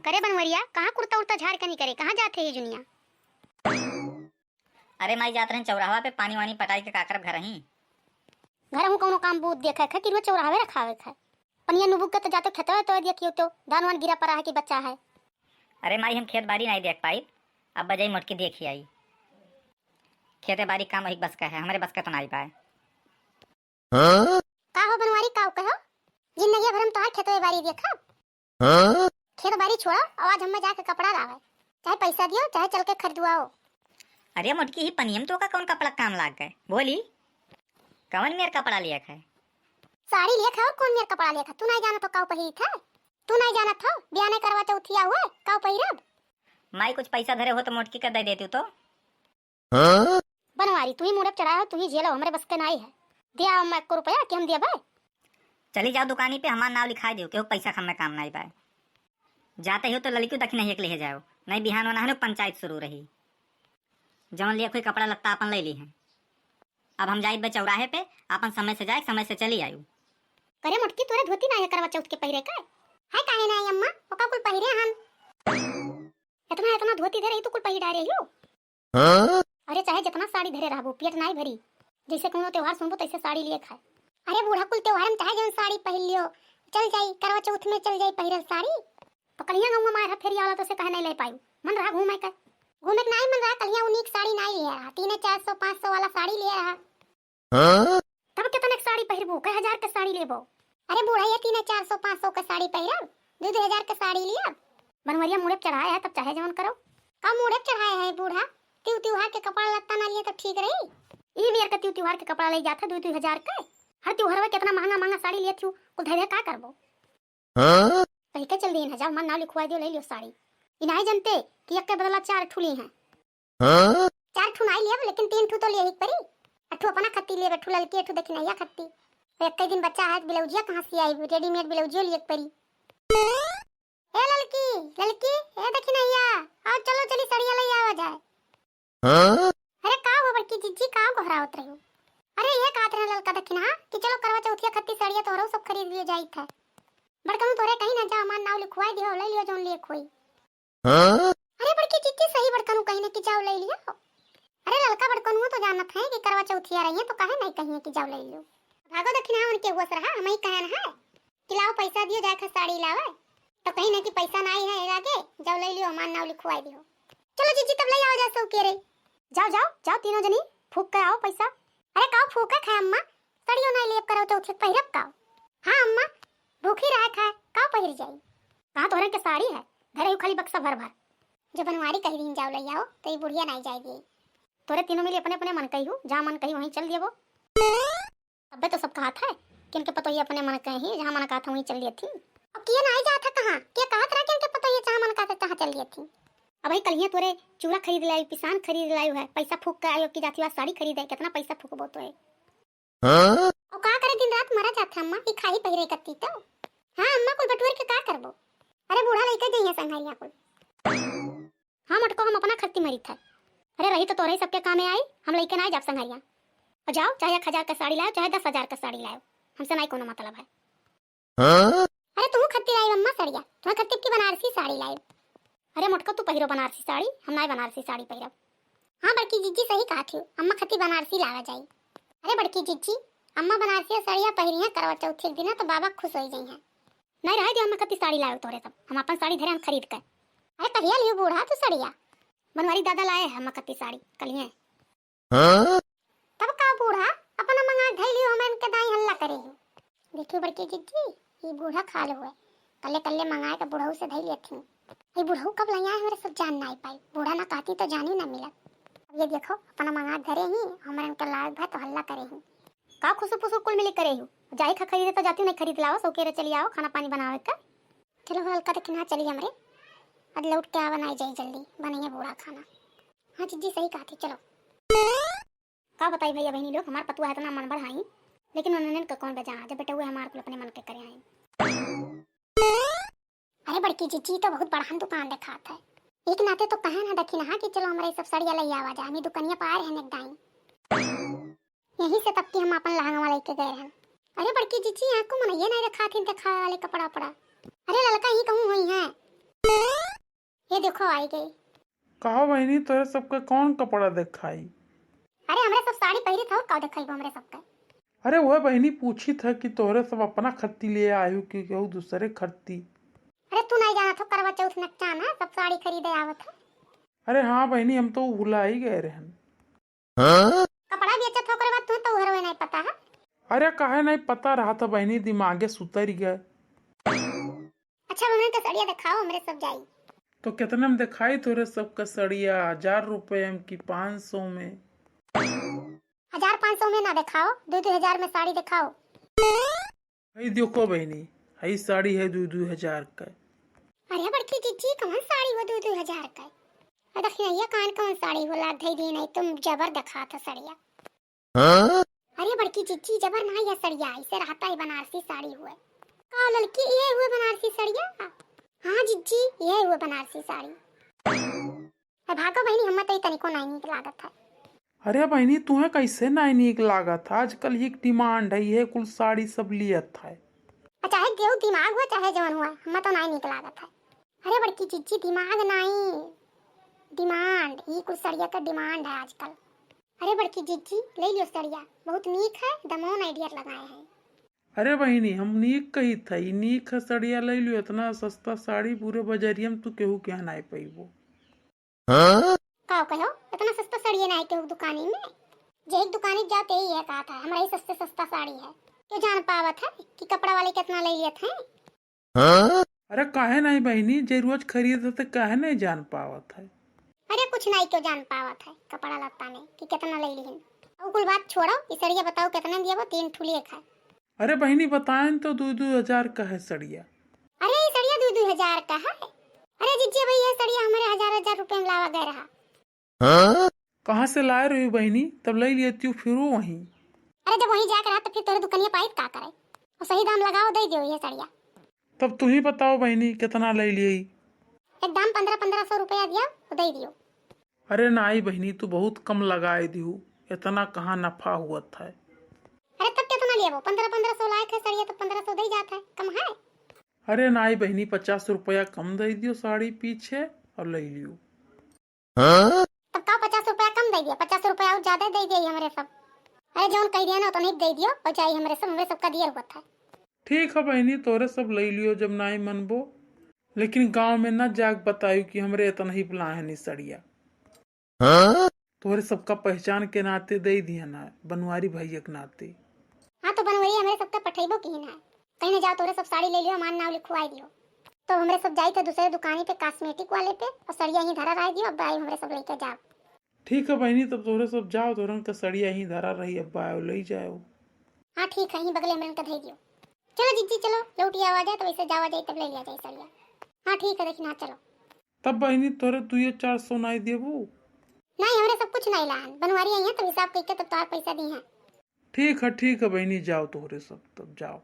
करे बनवरिया, कहाँ कुर्ता उड़ता झाड़ के नहीं करे, कहाँ जाते है जुनिया? अरे माई जात रहे चौराहा पे पानी वानी पटाई के काकर घर ही घर हूँ कौनो काम बूत देखा है कि रोज चौराहे रखावे है। पनिया नुबुक के तो जाते खेतवा तो देखियो तो धान वान गिरा पड़ा है कि बच्चा है। अरे माई हम खेत बाड़ी नहीं देख पाई, अब बजाई मोटकी देखी आई। खेते बाड़ी काम वही बस का है, हमारे बस का तो नहीं पाए। का हो बनवारी, का कहो जिंदगी भर हम तोहार खेतवे बाड़ी देखा। खेत बाड़ी छोड़ो, आवाज हम जाके कपड़ा लावे, चाहे पैसा दियो चाहे चल के खरीदवाओ। अरे मोटकी ही पनियम तो का कौन कपड़ा काम लाग गए, बोली कौन मेर कपड़ा लिया है? साड़ी लिया खाओ, कौन मेरा कपड़ा लिया खा? तू नहीं जाना तो काऊ पहिरी था, तू नहीं जाना था ब्याह नहीं करवा चौथिया हुआ काऊ पहिरब। माई कुछ पैसा धरे हो तो मोटकी कर दे देती तो। बनवारी तू ही मुड़प चढ़ाओ, तू ही झेलो, हमारे बस के नहीं है। दिया मैं 1 रुपया कि हम दिया भाई। चली जाओ दुकानी पे, हमारा नाम लिखा दो कि पैसा खम में काम नहीं पाए। जाते हो तो लड़की दखी नहीं एक ले जाओ, नहीं बिहान होना है पंचायत शुरू रही। जवन लिया कोई कपड़ा लत्ता अपन ले ली है। अब हम जाए चौराहे पे, अपन समय से जाए समय से चली आयु। करे मुटकी तोरे धोती नहीं है करवा चौथ के पहिरे का है काहे नहीं अम्मा? ओका कुल पहिरे हम इतना इतना धोती धरे ही तो कुल पहिर डारे हो। अरे चाहे जितना साड़ी धरे रहबो पेट नहीं भरी। जैसे कोनो त्योहार सुनबो तैसे साड़ी लिए खाए। अरे बूढ़ा कुल त्योहार में चाहे जौन साड़ी पहन लियो चल जाई, करवा चौथ में चल जाई पहिरल साड़ी। तो कलिया गांव में फेरी वाला तो से कहे नहीं ले पाई। मन रहा घूमे का, घूमे नहीं मन रहा, कलिया उनिक साड़ी नहीं लिया रहा, 300 400 500 वाला साड़ी लिया रहा। तब कितने की साड़ी पहिरबो, कई हजार के साड़ी लेबो? अरे बूढ़ा ये 300 400 500 का साड़ी पहिरब, 2-2000 का साड़ी लिया। बनवरिया मुड़े चढ़ाया है तब चाहे जवन करो। का मुड़े चढ़ाया है बूढ़ा? त्योहार के कपड़ा लत्ता ना लिए तो ठीक रही। ई मेर का त्योहार के कपड़ा ले जाता 2-2000 का। हर त्योहार में कितना महंगा महंगा साड़ी लिए थी, कुल धैर्य का करबो? कहीं के चल दिन हजार मन नाम लिखवा दियो, ले लियो साड़ी। इनाई जनते कि एक के बदला 4 ठुली हैं। 4 ठु नहीं लिया लेकिन 3 ठु तो लिए ही परी। अठु अपना खत्ती लिए बैठू ललकी अठु देखी नहीं खत्ती। एक दिन बच्चा है ब्लाउजिया कहां से आई, रेडीमेड ब्लाउजियो लिए परी। ए ललकी ललकी ए देखी नहीं आओ चलो चली साड़ियां ले आवा जाए। अरे का हो बड़की जीजी का घबरावत रही हो? अरे ये कहत रहे ललका देखी ना कि चलो करवा चौथिया खत्ती साड़ियां तोरो सब खरीद लियो जाई था। बड़कन तोरे कहीं ना जा मान नाव लिखवाई दियो, ले लियो जोन लिए खोई। अरे बड़की जीजी सही बड़कन कहीं ना कि जाओ ले लियो। अरे ललका बड़कन तो जानत है कि करवा चौथिया रही है तो काहे नहीं कहिए कि जाओ ले लियो। भागो दखिना उनके हुआ रहा, हम ही कहन है कि लाओ पैसा दियो जाके साड़ी लावे, तो कहीं ना कि पैसा नहीं है आगे जाओ ले लियो, मान नाव लिखवाई दियो। चलो जीजी तब ले आओ जा सब के रे। जाओ जाओ जाओ तीनों जनी फूक कर आओ पैसा। अरे काओ फूका खाए अम्मा, साड़ियों नहीं लेब करो चौथे पहिरब काओ। हां अम्मा भूखी रहे खाए काओ पहिर जाई। कहां तोरे के साड़ी है धरे खाली बक्सा भर भर। जो बनवारी कह दिन जाओ ले आओ तो ये बुढ़िया नहीं जाएगी। तोरे तीनों मिले अपने अपने मन कही जहां मन कही वहीं चल दियो। अबे तो सब कहा था किनके पतो ही अपने मन कही, जहां मन कहा था वहीं चल दी थी। अब किए नहीं जा था कहां के कहा था किनके पतो ये जहां मन कहा था कहां चल दी थी। अब भाई कलिया तोरे चूड़ा खरीद लाई, पिसान खरीद लाई है, पैसा फूक के आयो की जाती बात साड़ी खरीद है, कितना पैसा फूकबो तो है। और का करे दिन रात मरा जाता अम्मा ई खाई पहिरे करती तो। हां अम्मा कुल बटुर के का करबो? अरे बूढ़ा लइका जइया संघारिया कुल। हां मटको हम अपना खत्ती मरी था। अरे रही तो तोरे सबके कामे आई, हम लइके ना जाब संघारिया। और जाओ चाहे 1000 का साड़ी लाओ चाहे 10,000 का साड़ी लाओ, हमसे नहीं कोनो मतलब है। अरे तू खत्ती लाई अम्मा साड़िया, तू खत्ती की बनारसी साड़ी लाई। अरे मोटको तू पहिरो बनारसी साड़ी, हम नहीं बनारसी साड़ी पहिरब। हां बड़की जीजी सही कहा थी, अम्मा खत्ती बनारसी लावा जाई। अरे बड़की जीजी अम्मा बनारसी साड़ियां पहिरिया करवा चौथ एक दिन तो बाबा खुश हो जाई हैं। नहीं रहे दे अम्मा खत्ती साड़ी लाओ तोरे तब हम अपन साड़ी धरे हम खरीद कर। अरे कहिया लियो बूढ़ा तू साड़िया? बनवारी दादा लाए है अम्मा खत्ती साड़ी कलिए। तब का बूढ़ा अपना मंगा धई लियो, हम इनके दाई हल्ला करे हो। देखियो बड़की जीजी ये बूढ़ा खा लो है, कल्ले कल्ले मंगाए का बूढ़ा से धई लेथी। ये बूढ़ा कब लाया है मेरे सब जान नहीं पाई, बूढ़ा ना कहती तो जानी ना मिला। अब ये देखो अपना मंगा धरे ही हमारे इनके लायक भाई तो हल्ला करे ही। का खुशु पुसु कुल मिली करे ही जाई खा खरीदे तो जाती नहीं खरीद लाओ, सौकेरे चली आओ खाना पानी बनावे का। चलो हल्का देखना चली हमरे अब लौट के आवा नहीं जाई जल्दी बनेंगे बूढ़ा खाना। हां जीजी सही कहती। चलो का बताई भैया बहनी लोग हमार पतुआ है इतना मन बढ़ाई, लेकिन उन्होंने का कौन बजा जब बेटा हुए हमारे को अपने मन के करे आई। अरे बड़की जीजी तो बहुत बड़ा दुकान दिखात है, एक नाते तो कहे ना देखी ना कि चलो हमारे सब साड़ियां ले आवा जाए, हमें दुकानिया पार है नेक दाई। यहीं से तब की हम अपन लहंगा लेके गए हैं। अरे बड़की जीजी यहाँ को मन ये नहीं रखा थी दिखावे वाले कपड़ा पड़ा। अरे ललका ही कहूं हुई है। ये देखो आई गई। कहा बहनी तोरे सबके कौन कपड़ा दिखाई? अरे हमरे सब साड़ी पहरी था, का दिखाई हमरे सबके। अरे वह बहनी पूछी था कि तोरे सब अपना खत्ती ले आयु कि केहू दूसरे खत्ती। अरे तू नहीं जाना था करवा चौथ नचाना, सब साड़ी खरीदे आवत है। अरे हाँ बहनी, हम तो भुला ही गए रहन। कपड़ा भी अच्छा था, ओकरे बाद तू तो हरवे नहीं पता है। अरे काहे नहीं पता रहा था बहनी, दिमागे सुतर गए। अच्छा हमने तो सड़िया दिखाओ, हमरे सब जाई। तो कितने में दिखाई तोरे सबका सड़िया? 1000 रुपये में कि 500 में? 1500 में ना दिखाओ, 2-2 हजार में साड़ी दिखाओ। हई देखो बहनी, हई साड़ी है 2-2 हजार का। अरे बड़की जीजी कौन साड़ी वो 2-2 हजार का? और देखिए ये कौन साड़ी वो लाग दी नहीं, तुम जबर दिखा था सड़िया। अरे बड़की जीजी जबर ना ये सड़िया, इसे रहता है बनारसी साड़ी हुए। का लड़की ये हुए बनारसी सड़िया? हाँ जीजी ये हुए बनारसी साड़ी। अब भागो बहनी, हम तो तनिको नहीं नीक लागत है। अरे बहनी तुम्हें कैसे नहीं नीक लागत? आजकल ये डिमांड है, ये कुल साड़ी सब लियत है। चाहे गेहूं दिमाग हुआ चाहे जवन हुआ, हम तो नहीं नीक लागत है। अरे बड़की जीजी दिमाग नहीं, डिमांड, ये कुछ सड़िया का डिमांड है आजकल। अरे बड़की जीजी ले लियो सड़िया, बहुत नीक है, दमोन आइडिया लगाए हैं। अरे बहनी हम नीक कही था, ये नीक है सड़िया ले लियो। इतना सस्ता साड़ी पूरे बजरिया में तू केहू क्या नहीं पैबो। का कहो इतना सस्ता साड़ी नहीं के दुकानी में? जे एक दुकानी जाते ही है कहा था हमारा ही सस्ते सस्ता साड़ी है। क्यों जान पावत है कि कपड़ा वाले कितना ले लिए थे? अरे काहे नहीं बहनी, जे रोज खरीदते तो काहे नहीं जान पावत है? अरे कुछ नहीं क्यों जान पावत है कपड़ा लत्ता ने कि कितना ले लिहिन। और कुल बात छोड़ो, इस सड़िया बताओ कितना दिया? वो 3 ठुली एक है। अरे बहनी बताएं तो 2-2 हजार का है सड़िया। अरे ये सड़िया 2-2 हजार का है? अरे जीजी भाई ये सड़िया हमारे 1000 रुपए में लावा गए रहा। कहाँ से लाए रही बहनी? तब ले लिए तू फिर वहीं। अरे जब वहीं जाकर तो फिर तोरे दुकानिया पाइत का करे? और सही दाम लगाओ, दे दियो ये सड़िया। तब तू ही बताओ बहनी कितना ले लिए? एकदम 1500 रुपया दिया, दे दियो। अरे नहीं बहनी, तू बहुत कम लगाए दिहू, इतना कहाँ नफा हुआ था। अरे तब कितना लिया? वो 1500 लायक है सड़िया, तो 1500 दे जाता है, कम है? अरे नहीं बहनी, 50 रुपया कम दे दियो साड़ी पीछे और ले लियो। तब का 50 रुपया कम दे दिया? 50 रुपया और ज्यादा दे दिया हमारे सब। अरे जो कह दिया ना तो नहीं दे दियो, और चाहिए हमारे सबका दिया हुआ था। ठीक है बहनी, तोरे सब ले लियो जब नहीं मनबो, लेकिन गांव में न जाग बतायु कि हमरे इतना ही बुला है नहीं सड़िया। तोरे सबका पहचान के नाते दे दिया ना, बनवारी भैया के नाते। हाँ तो बनवरी हमारे सबका पठेबो की ना, कहीं ना जाओ तोरे सब साड़ी ले लियो, हमारा नाम लिखवाई दियो। तो हमारे सब जाई थे दूसरे दुकानी पे कॉस्मेटिक वाले पे, और सड़िया ही धरा रह दियो। अब भाई हमारे सब लेके जाओ। ठीक है बहनी, तब तोरे सब जाओ, तोरन का सड़िया ही धरा रही, अब आयो ले जाओ। हाँ ठीक है, ही बगले में का दे दियो। चलो जीजी चलो, लौटी आवाज है तो वैसे जावा जाए तब ले लिया जाए सड़िया। हाँ ठीक है, देखना चलो। तब बहनी तोरे 2-400 नहीं देबू? नहीं हमारे सब कुछ नहीं लान, बनवारी आई है तो हिसाब करके तब तो पैसा दी है। ठीक है बहनी, जाओ तोरे सब, तब जाओ।